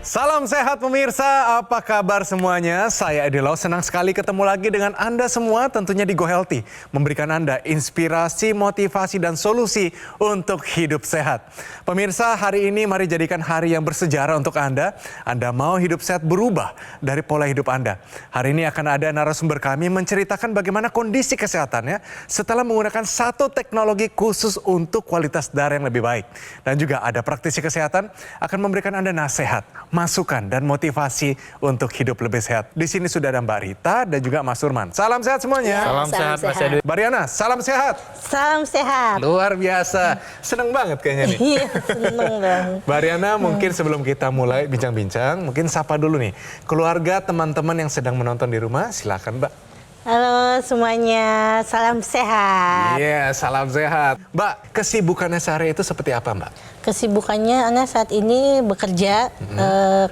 Salam sehat pemirsa, apa kabar semuanya? Saya Edilo, senang sekali ketemu lagi dengan Anda semua tentunya di Go Healthy. Memberikan Anda inspirasi, motivasi, dan solusi untuk hidup sehat. Pemirsa, hari ini mari jadikan hari yang bersejarah untuk Anda. Anda mau hidup sehat berubah dari pola hidup Anda. Hari ini akan ada narasumber kami menceritakan bagaimana kondisi kesehatannya setelah menggunakan satu teknologi khusus untuk kualitas darah yang lebih baik. Dan juga ada praktisi kesehatan akan memberikan Anda nasihat, masukan dan motivasi untuk hidup lebih sehat. Di sini sudah ada Mbak Rita dan juga Mas Surman. Salam sehat semuanya. Salam sehat Mas Edu. Mbak Riana, salam sehat. Salam sehat. Luar biasa. Seneng banget kayaknya nih. Iya, seneng banget. Mbak Riana, mungkin sebelum kita mulai bincang-bincang, mungkin sapa dulu nih. Keluarga, teman-teman yang sedang menonton di rumah, silakan Mbak. Halo semuanya, salam sehat. Iya, salam sehat. Mbak, kesibukannya sehari itu seperti apa Mbak? Kesibukannya Ana saat ini bekerja,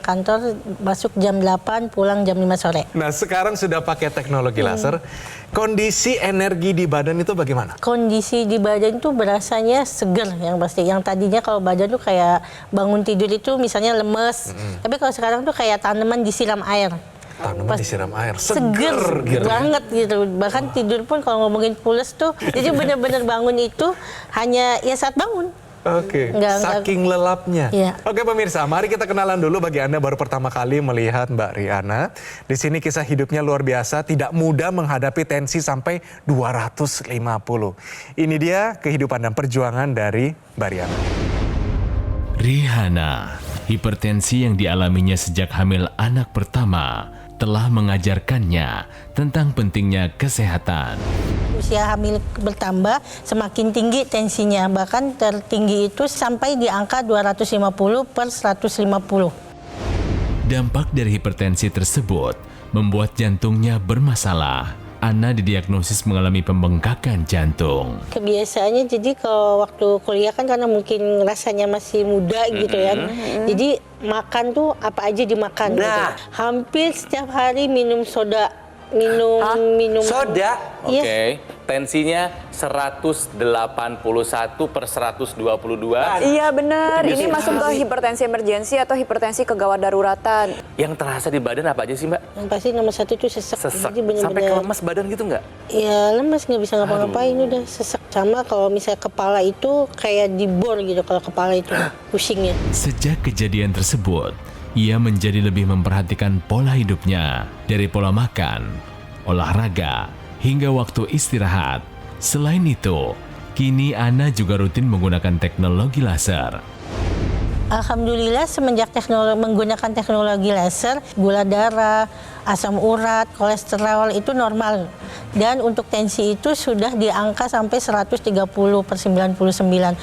kantor masuk jam 8, pulang jam 5 sore. Nah, sekarang sudah pakai teknologi laser. Kondisi energi di badan itu bagaimana? Kondisi di badan tuh berasanya seger yang pasti. Yang tadinya kalau badan tuh kayak bangun tidur itu misalnya lemes. Tapi kalau sekarang tuh kayak tanaman disiram air. Tanaman disiram air, Seger gitu. banget gitu. Bahkan tidur pun kalau ngomongin pules tuh, jadi benar-benar bangun itu hanya ya saat bangun. Oke, Enggak. saking lelapnya. Iya. Oke pemirsa, mari kita kenalan dulu bagi Anda baru pertama kali melihat Mbak Riana. Di sini kisah hidupnya luar biasa, tidak mudah menghadapi tensi sampai 250. Ini dia kehidupan dan perjuangan dari Mbak Riana. Rihanna, hipertensi yang dialaminya sejak hamil anak pertama telah mengajarkannya tentang pentingnya kesehatan. Usia hamil bertambah, semakin tinggi tensinya. Bahkan tertinggi itu sampai di angka 250/150. Dampak dari hipertensi tersebut membuat jantungnya bermasalah. Ana didiagnosis mengalami pembengkakan jantung. Kebiasaannya jadi kalau waktu kuliah kan karena mungkin rasanya masih muda gitu ya. Jadi makan tuh apa aja dimakan gitu. Hampir setiap hari minum soda. Minum Soda? Iya. Oke. Tensinya 181/122. Iya benar, ini masuk ke hipertensi emergensi atau hipertensi kegawat daruratan. Yang terasa di badan apa aja sih Mbak? Yang pasti nomor satu itu sesak. Sesak. Jadi bener-bener, Sampai kelemas badan gitu nggak? ya lemas, nggak bisa ngapa-ngapain udah sesak. Sama kalau misalnya kepala itu kayak dibor gitu kalau kepala itu pusingnya. Sejak kejadian tersebut, ia menjadi lebih memperhatikan pola hidupnya, dari pola makan, olahraga, hingga waktu istirahat. Selain itu, kini Ana juga rutin menggunakan teknologi laser. Alhamdulillah semenjak menggunakan teknologi laser, gula darah, asam urat, kolesterol itu normal. Dan untuk tensi itu sudah di angka sampai 130/99.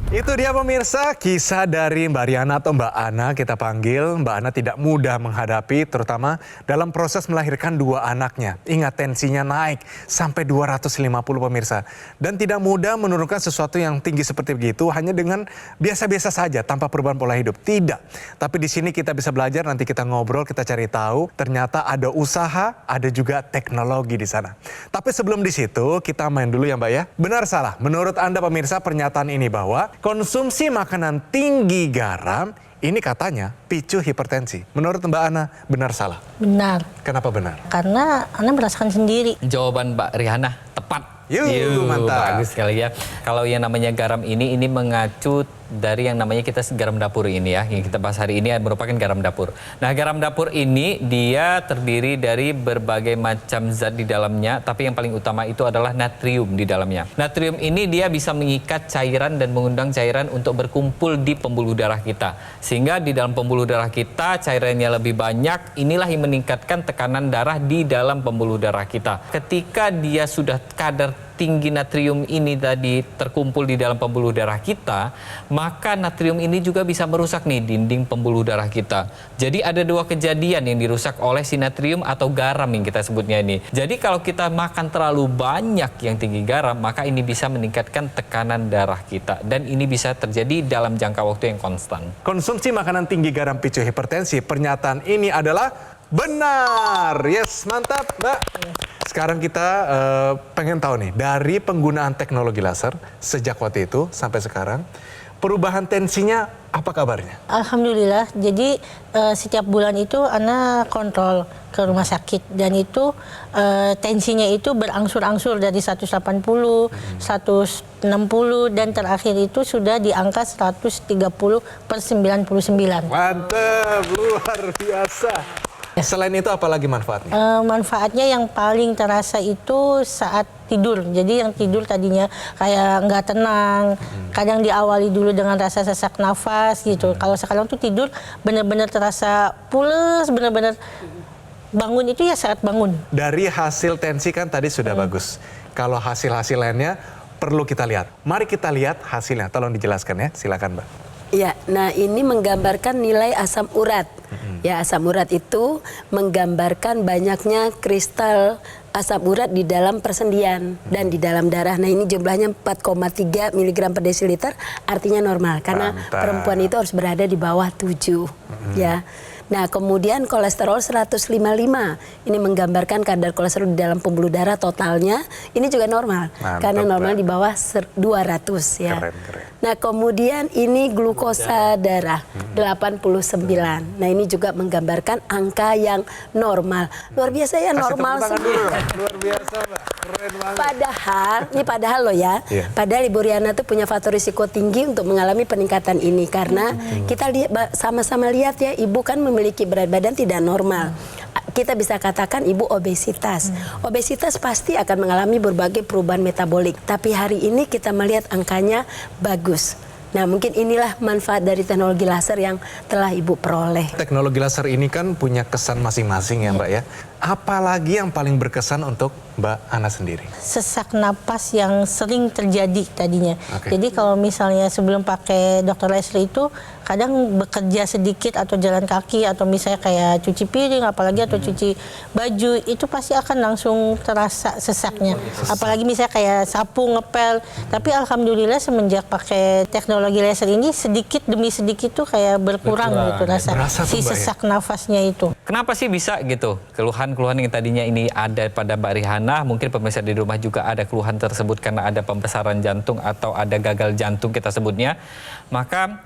Itu dia pemirsa, kisah dari Mbak Riana atau Mbak Ana kita panggil. Mbak Ana tidak mudah menghadapi terutama dalam proses melahirkan dua anaknya. Ingat tensinya naik sampai 250 pemirsa. Dan tidak mudah menurunkan sesuatu yang tinggi seperti begitu hanya dengan biasa-biasa saja tanpa perubahan pola hidup. Tidak. Tapi di sini kita bisa belajar, nanti kita ngobrol, kita cari tahu. Ternyata ada usaha, ada juga teknologi di sana. Tapi sebelum di situ kita main dulu ya Mbak ya. Benar salah? Menurut Anda pemirsa pernyataan ini bahwa konsumsi makanan tinggi garam ini katanya picu hipertensi. Menurut Mbak Ana, benar salah? Benar. Kenapa benar? Karena Anda merasakan sendiri. Jawaban Mbak Rihanna tepat. Mantap. Bagus sekali ya. Kalau yang namanya garam ini mengacu dari yang namanya kita garam dapur ini ya. Yang kita bahas hari ini merupakan garam dapur. Nah, garam dapur ini dia terdiri dari berbagai macam zat di dalamnya, tapi yang paling utama itu adalah natrium di dalamnya. Natrium ini dia bisa mengikat cairan dan mengundang cairan untuk berkumpul di pembuluh darah kita. Sehingga di dalam pembuluh darah kita cairannya lebih banyak, inilah yang meningkatkan tekanan darah di dalam pembuluh darah kita. Ketika dia sudah kadar tinggi natrium ini tadi terkumpul di dalam pembuluh darah kita, maka natrium ini juga bisa merusak nih dinding pembuluh darah kita. Jadi ada dua kejadian yang dirusak oleh si natrium atau garam yang kita sebutnya ini. Jadi kalau kita makan terlalu banyak yang tinggi garam, maka ini bisa meningkatkan tekanan darah kita. Dan ini bisa terjadi dalam jangka waktu yang konstan. Konsumsi makanan tinggi garam picu hipertensi. Pernyataan ini adalah benar. Yes, mantap Mbak. Sekarang kita pengen tahu nih, dari penggunaan teknologi laser sejak waktu itu sampai sekarang, Perubahan tensinya apa kabarnya? Alhamdulillah. Jadi setiap bulan itu Ana kontrol ke rumah sakit dan itu tensinya itu berangsur-angsur dari 180, 160 dan terakhir itu sudah di angka 130/99. Mantap, luar biasa. Selain itu apa lagi manfaatnya? Manfaatnya yang paling terasa itu saat tidur. Jadi yang tidur tadinya kayak nggak tenang, kadang diawali dulu dengan rasa sesak nafas gitu. Kalau sekarang tuh tidur benar-benar terasa pules, benar-benar bangun itu ya saat bangun. Dari hasil tensi kan tadi sudah bagus. Kalau hasil-hasil lainnya perlu kita lihat. Mari kita lihat hasilnya. Tolong dijelaskan ya, silakan Mbak. Ya, nah ini menggambarkan nilai asam urat. Ya, asam urat itu menggambarkan banyaknya kristal asam urat di dalam persendian dan di dalam darah. Nah ini jumlahnya 4,3 mg per desiliter, artinya normal. Karena perempuan itu harus berada di bawah 7. Ya. Nah kemudian kolesterol 155, ini menggambarkan kadar kolesterol di dalam pembuluh darah totalnya, ini juga normal. Mantap, karena normal Mbak. di bawah 200 ya. Keren. Nah kemudian ini glukosa darah 89. Nah ini juga menggambarkan angka yang normal. Luar biasa ya, Kasih normal tepuk tangan semua. dulu. Luar biasa Mbak, keren banget. Padahal loh ya, Iya. padahal Ibu Riana tuh punya faktor risiko tinggi untuk mengalami peningkatan ini. Karena kita lihat sama-sama lihat ya, Ibu kan memiliki berat badan tidak normal. Kita bisa katakan Ibu obesitas. Obesitas pasti akan mengalami berbagai perubahan metabolik. Tapi hari ini kita melihat angkanya bagus. Nah mungkin inilah manfaat dari teknologi laser yang telah Ibu peroleh. Teknologi laser ini kan punya kesan masing-masing ya Mbak ya. Apalagi yang paling berkesan untuk Mbak Ana sendiri? Sesak napas yang sering terjadi tadinya. Oke. Jadi kalau misalnya sebelum pakai dokter laser itu kadang bekerja sedikit atau jalan kaki atau misalnya kayak cuci piring apalagi atau cuci baju itu pasti akan langsung terasa sesaknya. Apalagi misalnya kayak sapu ngepel. Tapi alhamdulillah semenjak pakai teknologi laser ini sedikit demi sedikit tuh kayak berkurang gitu rasa Berasa tuh, si Mbak, ya? sesak nafasnya itu. Kenapa sih bisa gitu? Keluhan-keluhan yang tadinya ini ada pada Mbak Rihana, mungkin pemirsa di rumah juga ada keluhan tersebut karena ada pembesaran jantung atau ada gagal jantung kita sebutnya. Maka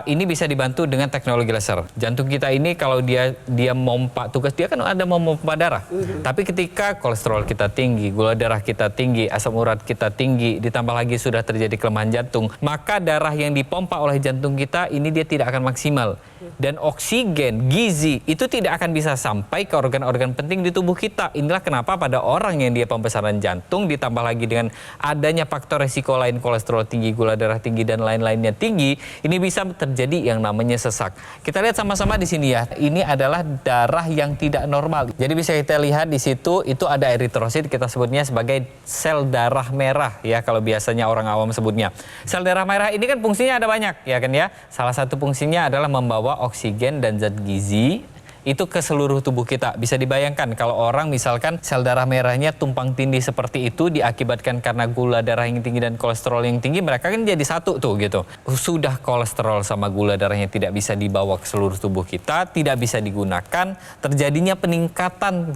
ini bisa dibantu dengan teknologi laser. Jantung kita ini kalau dia mompa, tugas dia kan ada memompa darah. Tapi ketika kolesterol kita tinggi, gula darah kita tinggi, asam urat kita tinggi, ditambah lagi sudah terjadi kelemahan jantung, maka darah yang dipompa oleh jantung kita ini dia tidak akan maksimal. Dan oksigen, gizi itu tidak akan bisa sampai ke organ-organ penting di tubuh kita. Inilah kenapa pada orang yang dia pembesaran jantung ditambah lagi dengan adanya faktor resiko lain, kolesterol tinggi, gula darah tinggi dan lain-lainnya tinggi, ini bisa terjadi yang namanya sesak. Kita lihat sama-sama di sini ya. Ini adalah darah yang tidak normal. Jadi bisa kita lihat di situ itu ada eritrosit, kita sebutnya sebagai sel darah merah ya kalau biasanya orang awam sebutnya. Sel darah merah ini kan fungsinya ada banyak ya kan ya. Salah satu fungsinya adalah membawa oksigen dan zat gizi itu ke seluruh tubuh kita. Bisa dibayangkan kalau orang misalkan sel darah merahnya tumpang tindih seperti itu diakibatkan karena gula darah yang tinggi dan kolesterol yang tinggi, mereka kan jadi satu tuh gitu. Sudah kolesterol sama gula darahnya tidak bisa dibawa ke seluruh tubuh kita, tidak bisa digunakan, terjadinya peningkatan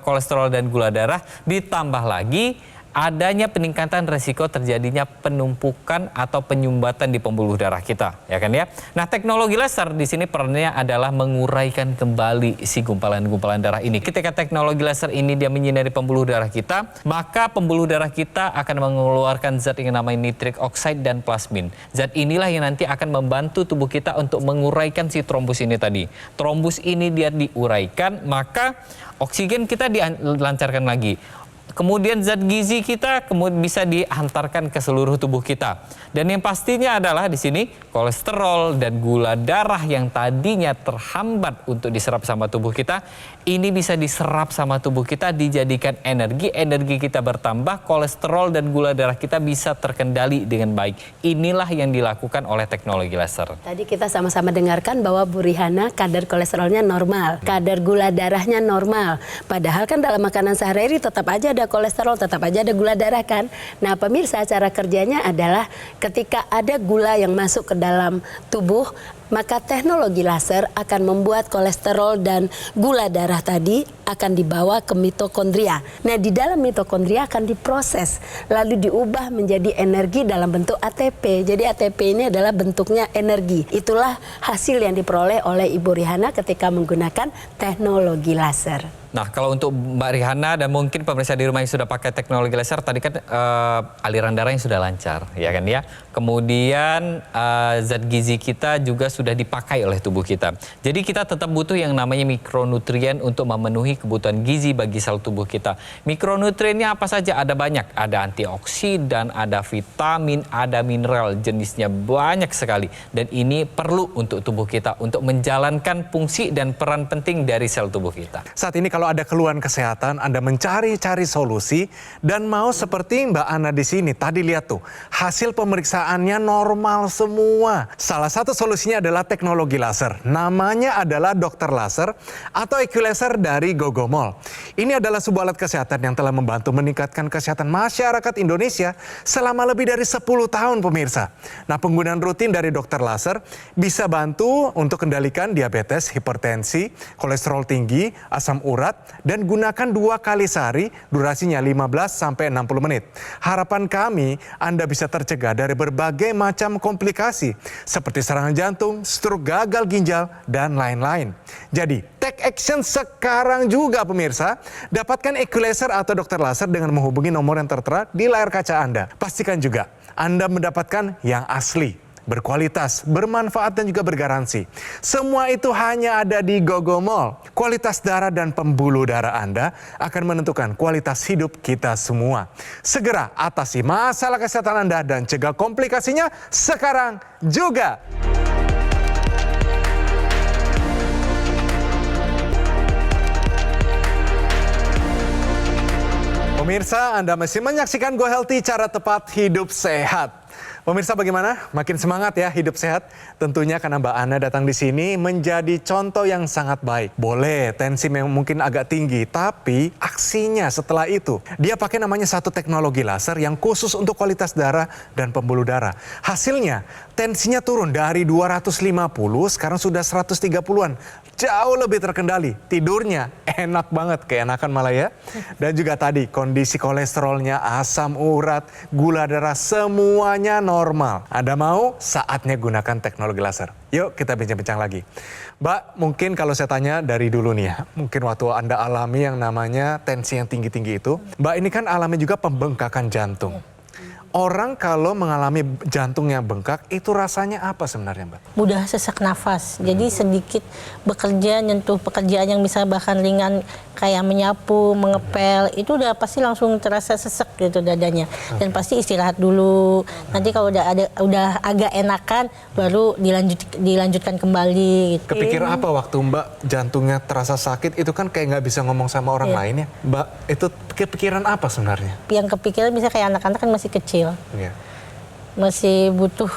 kolesterol dan gula darah, ditambah lagi adanya peningkatan resiko terjadinya penumpukan atau penyumbatan di pembuluh darah kita, ya kan ya. Nah, teknologi laser di sini perannya adalah menguraikan kembali si gumpalan-gumpalan darah ini. Ketika teknologi laser ini dia menyinari pembuluh darah kita, maka pembuluh darah kita akan mengeluarkan zat yang namanya nitric oxide dan plasmin. Zat inilah yang nanti akan membantu tubuh kita untuk menguraikan si trombus ini tadi. Trombus ini dia diuraikan, maka oksigen kita dilancarkan lagi. Kemudian zat gizi kita kemudian bisa diantarkan ke seluruh tubuh kita. Dan yang pastinya adalah di sini kolesterol dan gula darah yang tadinya terhambat untuk diserap sama tubuh kita, ini bisa diserap sama tubuh kita, dijadikan energi, energi kita bertambah, kolesterol dan gula darah kita bisa terkendali dengan baik. Inilah yang dilakukan oleh teknologi laser. Tadi kita sama-sama dengarkan bahwa Bu Rihana kadar kolesterolnya normal, kadar gula darahnya normal. Padahal kan dalam makanan sehari-hari tetap aja ada kolesterol, tetap aja ada gula darah kan. Nah pemirsa, cara kerjanya adalah ketika ada gula yang masuk ke dalam tubuh, maka teknologi laser akan membuat kolesterol dan gula darah tadi akan dibawa ke mitokondria. Nah, di dalam mitokondria akan diproses, lalu diubah menjadi energi dalam bentuk ATP. Jadi ATP ini adalah bentuknya energi. Itulah hasil yang diperoleh oleh Ibu Rihana ketika menggunakan teknologi laser. Nah, kalau untuk Mbak Rihana dan mungkin pemirsa di rumah yang sudah pakai teknologi laser, tadi kan aliran darah yang sudah lancar, ya kan ya. Kemudian zat gizi kita juga sudah dipakai oleh tubuh kita. Jadi kita tetap butuh yang namanya mikronutrien untuk memenuhi kebutuhan gizi bagi sel tubuh kita. Mikronutriennya apa saja? Ada banyak. Ada antioksidan, ada vitamin, ada mineral. Jenisnya banyak sekali. Dan ini perlu untuk tubuh kita untuk menjalankan fungsi dan peran penting dari sel tubuh kita. Saat ini kalau ada keluhan kesehatan, Anda mencari-cari solusi dan mau seperti Mbak Ana di sini. Tadi lihat tuh, hasil pemeriksaannya normal semua. Salah satu solusinya adalah teknologi laser. Namanya adalah dokter laser atau Equilaser dari Gogomol. Ini adalah sebuah alat kesehatan yang telah membantu meningkatkan kesehatan masyarakat Indonesia selama lebih dari 10 tahun, pemirsa. Nah, penggunaan rutin dari dokter laser bisa bantu untuk kendalikan diabetes, hipertensi, kolesterol tinggi, asam urat, dan gunakan 2 kali sehari, durasinya 15-60 menit. Harapan kami, Anda bisa tercegah dari berbagai macam komplikasi, seperti serangan jantung, stroke, gagal ginjal, dan lain-lain. Jadi, take action sekarang juga, pemirsa. Dapatkan Equilaser atau dokter laser dengan menghubungi nomor yang tertera di layar kaca Anda. Pastikan juga Anda mendapatkan yang asli, berkualitas, bermanfaat, dan juga bergaransi. Semua itu hanya ada di Gogomol. Kualitas darah dan pembuluh darah Anda akan menentukan kualitas hidup kita semua. Segera atasi masalah kesehatan Anda dan cegah komplikasinya sekarang juga. Pemirsa, Anda masih menyaksikan Go Healthy, cara tepat hidup sehat. Pemirsa, bagaimana? Makin semangat ya hidup sehat? Tentunya karena Mbak Ana datang di sini menjadi contoh yang sangat baik. Boleh tensi memang mungkin agak tinggi, tapi aksinya setelah itu. Dia pakai namanya satu teknologi laser yang khusus untuk kualitas darah dan pembuluh darah. Hasilnya, tensinya turun dari 250, sekarang sudah 130-an. Jauh lebih terkendali. Tidurnya enak banget, keenakan malah ya. Dan juga tadi kondisi kolesterolnya, asam urat, gula darah, semuanya normal. Anda mau? Saatnya gunakan teknologi laser. Yuk kita bincang-bincang lagi. Mbak, mungkin kalau saya tanya dari dulu nih ya, mungkin waktu Anda alami yang namanya tensi yang tinggi-tinggi itu, Mbak ini kan alami juga pembengkakan jantung. Orang kalau mengalami jantung yang bengkak, itu rasanya apa sebenarnya, Mbak? Mudah sesak nafas. Jadi sedikit bekerja, nyentuh pekerjaan yang bisa bahkan ringan kayak menyapu, mengepel, itu udah pasti langsung terasa sesek gitu dadanya. Dan pasti istirahat dulu. Nanti kalau udah agak enakan, baru dilanjutkan kembali. Gitu. Kepikiran apa waktu Mbak jantungnya terasa sakit, itu kan kayak nggak bisa ngomong sama orang lain ya. Mbak, itu kepikiran apa sebenarnya? Yang kepikiran bisa kayak anak-anak kan masih kecil. Iya. Masih butuh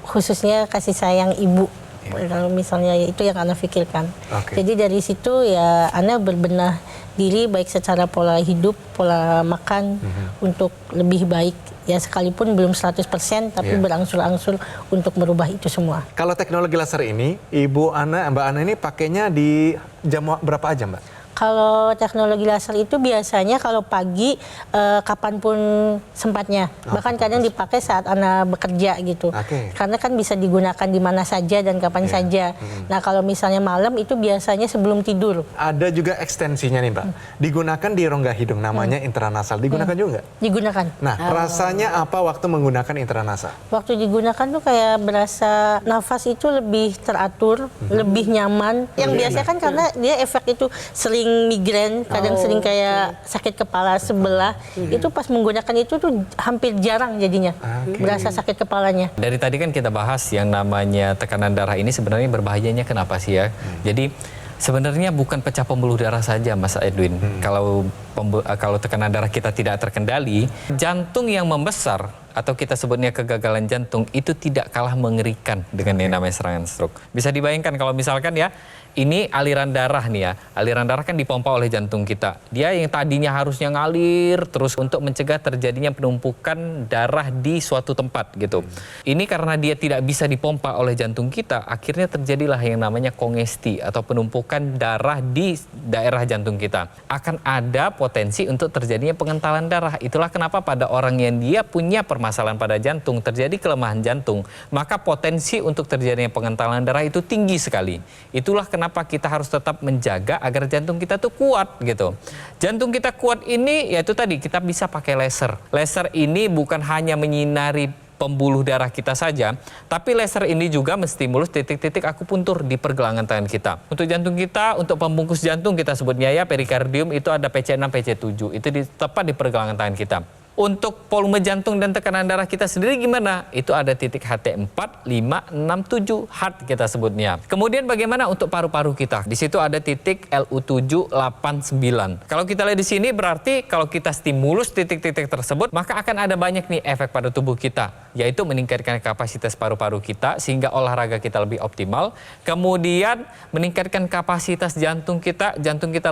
khususnya kasih sayang ibu. Kalau misalnya itu yang Ana pikirkan. Jadi dari situ ya Ana berbenah diri baik secara pola hidup, pola makan untuk lebih baik. Ya sekalipun belum 100% tapi berangsur-angsur untuk merubah itu semua. Kalau teknologi laser ini, Mbak Ana ini pakainya di jam berapa aja, Mbak? Kalau teknologi laser itu biasanya kalau pagi kapanpun sempatnya. Bahkan kadang dipakai saat Ana bekerja gitu. Karena kan bisa digunakan di mana saja dan kapan saja. Nah kalau misalnya malam itu biasanya sebelum tidur. Ada juga ekstensinya nih, Mbak. Digunakan di rongga hidung, namanya intranasal. Digunakan juga nggak? Digunakan. Nah rasanya apa waktu menggunakan intranasal? Waktu digunakan tuh kayak berasa nafas itu lebih teratur, lebih nyaman. Yang biasanya kan karena dia efek itu sering migrain, kadang sering kayak sakit kepala sebelah. Itu pas menggunakan itu tuh hampir jarang jadinya berasa sakit kepalanya. Dari tadi kan kita bahas yang namanya tekanan darah ini sebenarnya berbahayanya kenapa sih ya? Jadi sebenarnya bukan pecah pembuluh darah saja, Mas Edwin. Kalau kalau tekanan darah kita tidak terkendali, jantung yang membesar atau kita sebutnya kegagalan jantung itu tidak kalah mengerikan dengan yang namanya serangan stroke. Bisa dibayangkan kalau misalkan ya, ini aliran darah nih ya, aliran darah kan dipompa oleh jantung kita. Dia yang tadinya harusnya ngalir terus untuk mencegah terjadinya penumpukan darah di suatu tempat gitu. Ini karena dia tidak bisa dipompa oleh jantung kita, akhirnya terjadilah yang namanya kongesti atau penumpukan darah di daerah jantung kita. Akan ada potensi untuk terjadinya pengentalan darah. Itulah kenapa pada orang yang dia punya permasalahan pada jantung, terjadi kelemahan jantung, maka potensi untuk terjadinya pengentalan darah itu tinggi sekali. Itulah kenapa kita harus tetap menjaga agar jantung kita tuh kuat gitu. Jantung kita kuat ini yaitu tadi kita bisa pakai laser. Laser ini bukan hanya menyinari pembuluh darah kita saja, tapi laser ini juga menstimulus titik-titik akupuntur di pergelangan tangan kita. Untuk jantung kita, untuk pembungkus jantung kita sebutnya ya, perikardium itu ada PC6, PC7. Itu tepat di pergelangan tangan kita. Untuk volume jantung dan tekanan darah kita sendiri gimana? Itu ada titik HT4, 5, 6, 7, heart kita sebutnya. Kemudian bagaimana untuk paru-paru kita? Di situ ada titik LU7, 8, 9. Kalau kita lihat di sini berarti kalau kita stimulus titik-titik tersebut, maka akan ada banyak nih efek pada tubuh kita, yaitu meningkatkan kapasitas paru-paru kita sehingga olahraga kita lebih optimal. Kemudian meningkatkan kapasitas jantung kita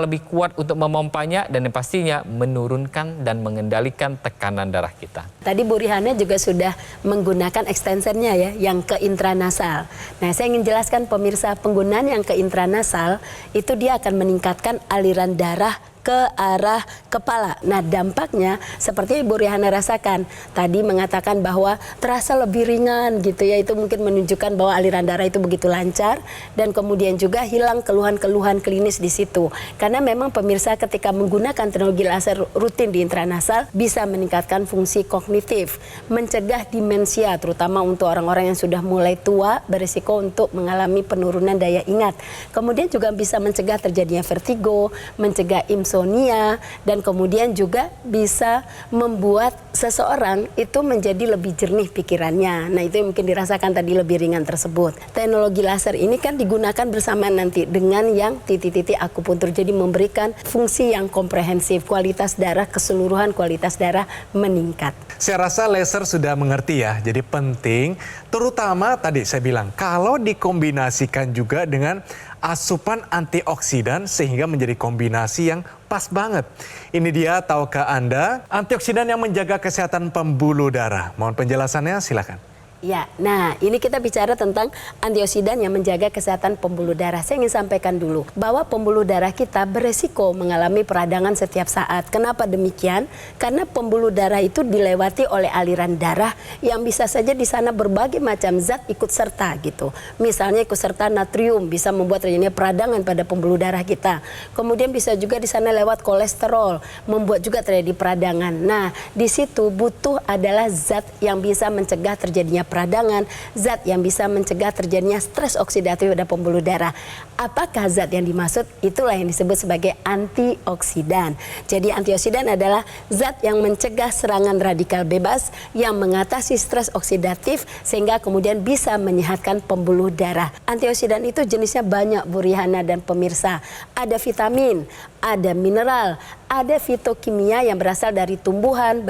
lebih kuat untuk memompanya, dan yang pastinya menurunkan dan mengendalikan tekanan darah kita. Tadi Bu Rihana juga sudah menggunakan ekstensernya ya, yang ke intranasal. Nah, saya ingin jelaskan pemirsa, penggunaan yang ke intranasal itu dia akan meningkatkan aliran darah ke arah kepala. Nah, dampaknya seperti Ibu Rihana rasakan tadi, mengatakan bahwa terasa lebih ringan gitu ya, itu mungkin menunjukkan bahwa aliran darah itu begitu lancar, dan kemudian juga hilang keluhan-keluhan klinis di situ. Karena memang pemirsa ketika menggunakan teknologi laser rutin di intranasal bisa meningkatkan fungsi kognitif, mencegah demensia terutama untuk orang-orang yang sudah mulai tua berisiko untuk mengalami penurunan daya ingat. Kemudian juga bisa mencegah terjadinya vertigo, mencegah insomnia, dan kemudian juga bisa membuat seseorang itu menjadi lebih jernih pikirannya. Nah, itu yang mungkin dirasakan tadi lebih ringan tersebut. Teknologi laser ini kan digunakan bersamaan nanti dengan yang titik-titik akupuntur, jadi memberikan fungsi yang komprehensif, kualitas darah, keseluruhan kualitas darah meningkat. Saya rasa laser sudah mengerti ya, jadi penting terutama tadi saya bilang kalau dikombinasikan juga dengan asupan antioksidan sehingga menjadi kombinasi yang pas banget. Ini dia, tahukah Anda, antioksidan yang menjaga kesehatan pembuluh darah. Mohon penjelasannya, silakan. Ya, nah ini kita bicara tentang antioksidan yang menjaga kesehatan pembuluh darah. Saya ingin sampaikan dulu bahwa pembuluh darah kita beresiko mengalami peradangan setiap saat. Kenapa demikian? Karena pembuluh darah itu dilewati oleh aliran darah yang bisa saja di sana berbagai macam zat ikut serta gitu. Misalnya ikut serta natrium bisa membuat terjadinya peradangan pada pembuluh darah kita. Kemudian bisa juga di sana lewat kolesterol, membuat juga terjadi peradangan. Nah, di situ butuh adalah zat yang bisa mencegah terjadinya peradangan, zat yang bisa mencegah terjadinya stres oksidatif pada pembuluh darah. Apakah zat yang dimaksud? Itulah yang disebut sebagai antioksidan. Jadi antioksidan adalah zat yang mencegah serangan radikal bebas, yang mengatasi stres oksidatif sehingga kemudian bisa menyehatkan pembuluh darah. Antioksidan itu jenisnya banyak, Bu Rihana dan pemirsa. Ada vitamin, ada mineral, ada fitokimia yang berasal dari tumbuhan,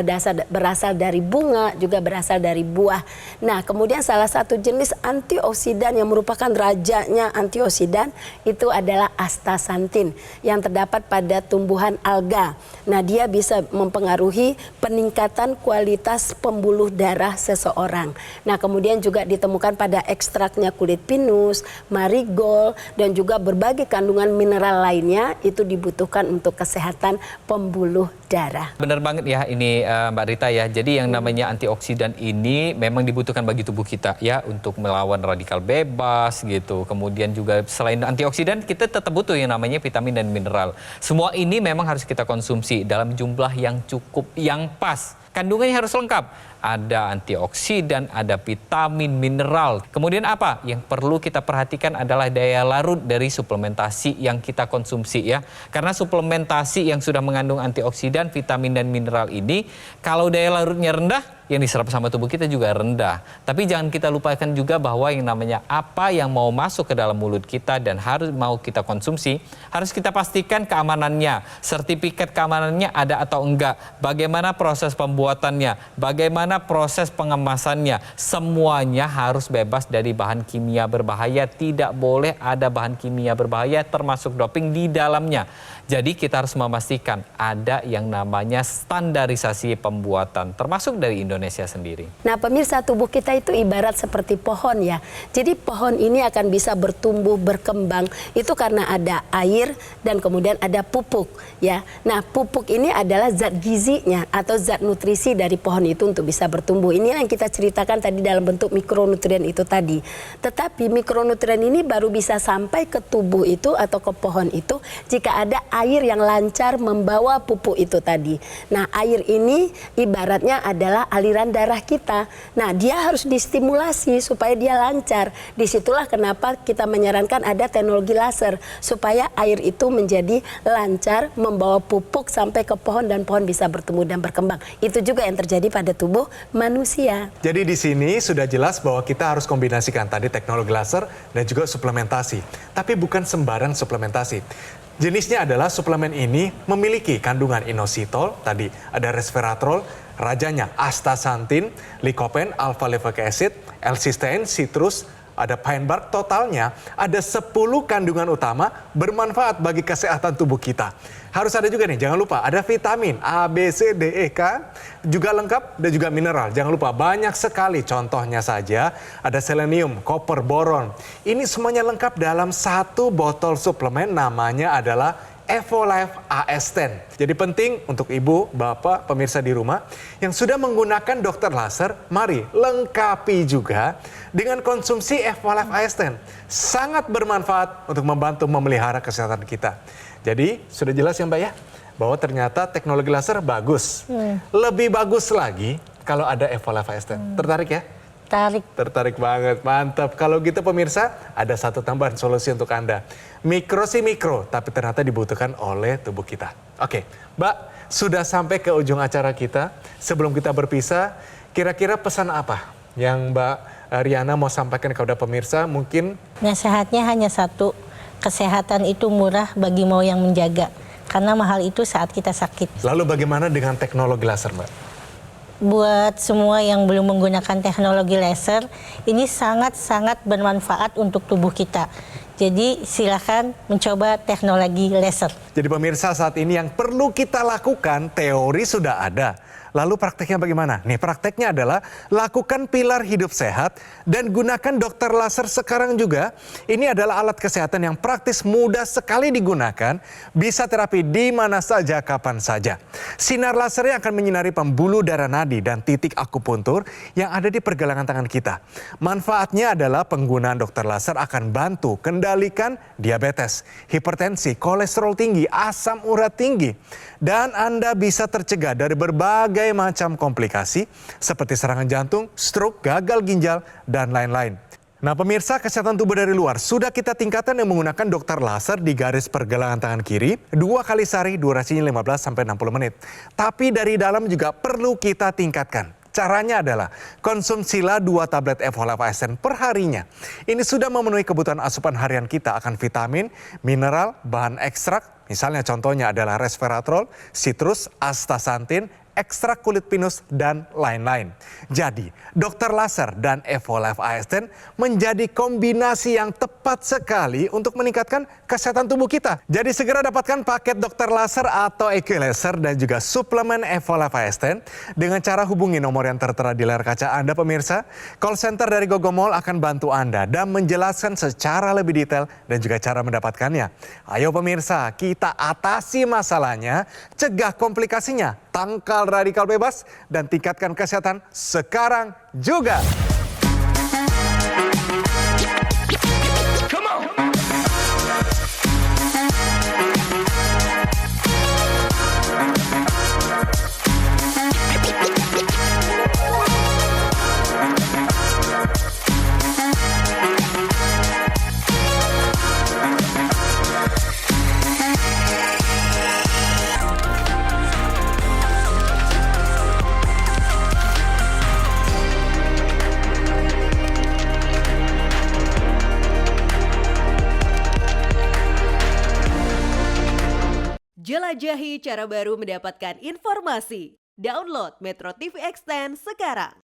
berasal dari bunga, juga berasal dari buah. Nah, kemudian salah satu jenis antioksidan yang merupakan rajanya antioksidan itu adalah astaxanthin yang terdapat pada tumbuhan alga. Nah, dia bisa mempengaruhi peningkatan kualitas pembuluh darah seseorang. Nah, kemudian juga ditemukan pada ekstraknya kulit pinus, marigold, dan juga berbagai kandungan mineral lainnya itu dibutuhkan untuk kesehatan pembuluh darah. Benar banget ya ini Mbak Rita ya. Jadi yang namanya antioksidan ini memang dibutuhkan bagi tubuh kita ya untuk melawan radikal bebas gitu. Kemudian juga selain antioksidan kita tetap butuh yang namanya vitamin dan mineral. Semua ini memang harus kita konsumsi dalam jumlah yang cukup, yang pas. Kandungannya harus lengkap. Ada antioksidan, ada vitamin, mineral. Kemudian apa? Yang perlu kita perhatikan adalah daya larut dari suplementasi yang kita konsumsi ya. Karena suplementasi yang sudah mengandung antioksidan, vitamin dan mineral ini, kalau daya larutnya rendah, yang diserap sama tubuh kita juga rendah. Tapi jangan kita lupakan juga bahwa yang namanya apa yang mau masuk ke dalam mulut kita dan harus mau kita konsumsi, harus kita pastikan keamanannya, sertifikat keamanannya ada atau enggak, bagaimana proses pembuatannya, bagaimana proses pengemasannya, semuanya harus bebas dari bahan kimia berbahaya, tidak boleh ada bahan kimia berbahaya termasuk doping di dalamnya. Jadi kita harus memastikan ada yang namanya standarisasi pembuatan, termasuk dari Indonesia sendiri. Nah, pemirsa, tubuh kita itu ibarat seperti pohon ya. Jadi pohon ini akan bisa bertumbuh, berkembang itu karena ada air dan kemudian ada pupuk ya. Nah, pupuk ini adalah zat gizinya atau zat nutrisi dari pohon itu untuk bisa bertumbuh. Ini yang kita ceritakan tadi dalam bentuk mikronutrien itu tadi. Tetapi mikronutrien ini baru bisa sampai ke tubuh itu atau ke pohon itu jika ada air yang lancar membawa pupuk itu tadi. Nah, air ini ibaratnya adalah aliran darah kita. Nah, dia harus distimulasi supaya dia lancar. Disitulah kenapa kita menyarankan ada teknologi laser supaya air itu menjadi lancar membawa pupuk sampai ke pohon dan pohon bisa bertumbuh dan berkembang. Itu juga yang terjadi pada tubuh manusia. Jadi di sini sudah jelas bahwa kita harus kombinasikan tadi teknologi laser dan juga suplementasi. Tapi bukan sembarang suplementasi. Jenisnya adalah suplemen ini memiliki kandungan inositol, tadi ada resveratrol, rajanya astaxanthin, lycopene, alpha-lipoic acid, L-cysteine, citrus, ada pine bark. Totalnya ada 10 kandungan utama bermanfaat bagi kesehatan tubuh kita. Harus ada juga nih, jangan lupa ada vitamin A, B, C, D, E, K, juga lengkap dan juga mineral. Jangan lupa banyak sekali, contohnya saja ada selenium, koper, boron. Ini semuanya lengkap dalam satu botol suplemen, namanya adalah Evolife AS10. Jadi penting untuk ibu, bapak, pemirsa di rumah yang sudah menggunakan dokter laser, mari lengkapi juga dengan konsumsi Evolife AS10. Sangat bermanfaat untuk membantu memelihara kesehatan kita. Jadi sudah jelas ya Mbak ya, bahwa ternyata teknologi laser bagus. Lebih bagus lagi kalau ada Evolife AS10. Tertarik ya? Tertarik banget, mantap. Kalau gitu pemirsa, ada satu tambahan solusi untuk Anda. Mikro sih mikro, tapi ternyata dibutuhkan oleh tubuh kita. Oke, Mbak, sudah sampai ke ujung acara kita. Sebelum kita berpisah, kira-kira pesan apa yang Mbak Riana mau sampaikan kepada pemirsa? Mungkin Nasihatnya hanya satu, kesehatan itu murah bagi mau yang menjaga. Karena mahal itu saat kita sakit. lalu bagaimana dengan teknologi laser, Mbak? Buat semua yang belum menggunakan teknologi laser, ini sangat-sangat bermanfaat untuk tubuh kita. Jadi silakan mencoba teknologi laser. Jadi pemirsa, saat ini yang perlu kita lakukan, teori sudah ada. Lalu prakteknya bagaimana? Nih, prakteknya adalah lakukan pilar hidup sehat dan gunakan dokter laser sekarang juga. Ini adalah alat kesehatan yang praktis, mudah sekali digunakan, bisa terapi di mana saja, kapan saja. Sinar lasernya akan menyinari pembuluh darah nadi dan titik akupuntur yang ada di pergelangan tangan kita. Manfaatnya adalah penggunaan dokter laser akan bantu kendalikan diabetes, hipertensi, kolesterol tinggi, asam urat tinggi. Dan Anda bisa tercegah dari berbagai macam komplikasi seperti serangan jantung, stroke, gagal ginjal, dan lain-lain. Nah pemirsa, kesehatan tubuh dari luar sudah kita tingkatkan dengan menggunakan dokter laser di garis pergelangan tangan kiri 2 kali sehari, durasinya 15-60 menit. Tapi dari dalam juga perlu kita tingkatkan. Caranya adalah konsumsilah 2 tablet Evolife AS10 per harinya. Ini sudah memenuhi kebutuhan asupan harian kita akan vitamin, mineral, bahan ekstrak. Misalnya contohnya adalah resveratrol, citrus, astaxanthin, ekstrak kulit pinus, dan lain-lain. Jadi, dokter laser dan Evolife AS10 menjadi kombinasi yang tepat sekali untuk meningkatkan kesehatan tubuh kita. Jadi segera dapatkan paket dokter laser atau EQ laser dan juga suplemen Evolife AS10 dengan cara hubungi nomor yang tertera di layar kaca Anda pemirsa. Call center dari Gogomall akan bantu Anda dan menjelaskan secara lebih detail dan juga cara mendapatkannya. Ayo pemirsa, kita atasi masalahnya, cegah komplikasinya, tangkal radikal bebas, dan tingkatkan kesehatan sekarang juga. Jelajahi cara baru mendapatkan informasi. Download Metro TV Extend sekarang.